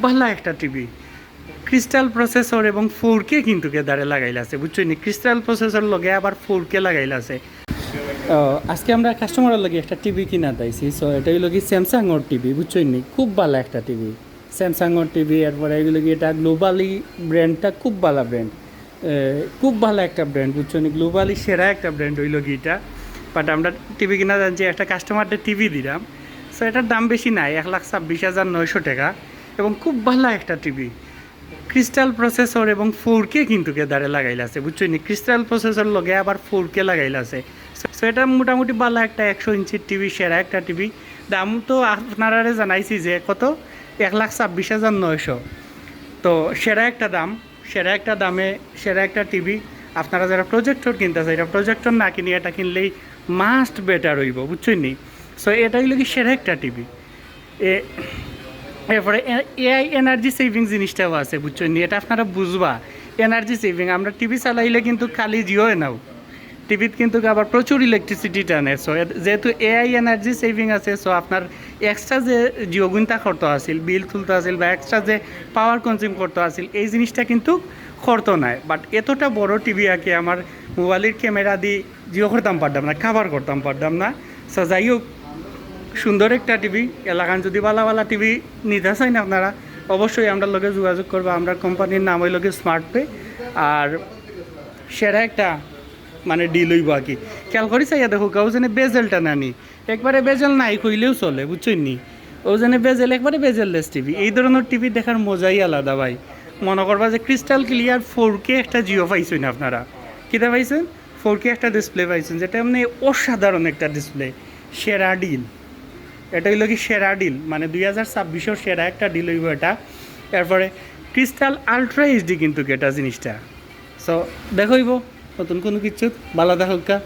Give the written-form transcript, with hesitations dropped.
ভালো একটা TV crystal processor এবং 4K কিন্তু দাঁড়ে লাগাইলা আছে বুঝছো নি ক্রিস্টাল প্রসেসর লগে আবার 4K লাগাইলা আছে। আজকে আমরা কাস্টমারের লগে একটা টিভি কিনা দিয়েছি। সো এটা হইল কি স্যামসাংয়ের টিভি বুঝছো নি, খুব ভালো একটা টিভি স্যামসাংয়ের টিভি। এরপরে এগুলো কি এটা গ্লোবালি ব্র্যান্ডটা খুব ভালো ব্র্যান্ড, খুব ভালো একটা ব্র্যান্ড বুঝছো নি, গ্লোবালি সেরা একটা ব্র্যান্ড হইল কি এটা। বাট আমরা টিভি কিনা জানছি একটা কাস্টমারদের টিভি দিলাম। সো এটার দাম বেশি নাই, 1,26,900 টাকা এবং খুব ভালো একটা টিভি ক্রিস্টাল প্রসেসর এবং 4K কিন্তু দাঁড়ে লাগাইলা আছে বুঝছো নি, ক্রিস্টাল প্রসেসর লগে আবার 4K লাগাইলা আছে। সো এটা মোটামুটি ভালো একটা 100 ইঞ্চির টিভি, সেরা একটা টিভি। দাম তো আপনারা জানাইছি যে কত, 1,26,900। তো সেরা একটা দাম, সেরা একটা দামে সেরা একটা টিভি। আপনারা যারা প্রজেক্টর কিনতেছে, এটা প্রজেক্টর না কিনে এটা কিনলেই মাস্ট বেটার হইব বুঝছো নি। সো এটা হইল কি সেরা একটা টিভি। এরপরে এআই এনার্জি সেভিং জিনিসটাও আছে বুঝছো নি, এটা আপনারা বুঝবা। এনার্জি সেভিং আমরা টিভি চালাইলে কিন্তু খালি জিও নাও, টিভিতে কিন্তু আবার প্রচুর ইলেকট্রিসিটি টানে। সো যেহেতু এআই এনার্জি সেভিং আছে, সো আপনার এক্সট্রা যে জিও গুণতা করতে আসিল, বিল তুলতে আসিল বা এক্সট্রা যে পাওয়ার কনজিউম করতে আসিল, এই জিনিসটা কিন্তু করতো নাই। বাট এতটা বড় টিভি আঁকে আমার মোবাইলের ক্যামেরা দিয়ে জিও করতাম পারতাম না, কাভার করতাম পারতাম না। সো যাই হোক, সুন্দর একটা টিভি এলাকান যদি বালা টিভি নিতে চাই না আপনারা, অবশ্যই আমরা লগে যোগাযোগ করবো। আমরা কোম্পানির নাম হইল কি স্মার্ট পে। আর সেরা একটা মানে ডিল হইব আর কি। খেয়াল করি চাইয়া দেখো কেউ যেন বেজেলটা না নি, একবারে বেজেল নাই কইলেও চলে বুঝছই নি। ও যেন বেজেল একবারে বেজেললেস টিভি, এই ধরনের টিভি দেখার মজাই আলাদা ভাই। মনে করবা যে ক্রিস্টাল ক্লিয়ার 4K একটা জিও পাইছেন আপনারা, কীটা পাইছেন 4K একটা ডিসপ্লে পাইছেন, যেটা এমনি অসাধারণ একটা ডিসপ্লে, সেরা ডিল। এটা হইল কি সেরা ডিল, মানে 2026 সেরা একটা ডিল হইব এটা। এরপরে ক্রিস্টাল আলট্রা এইচডি কিন্তু এটা জিনিসটা। সো দেখইব নতুন কোনো কিছু ভালো দেখা।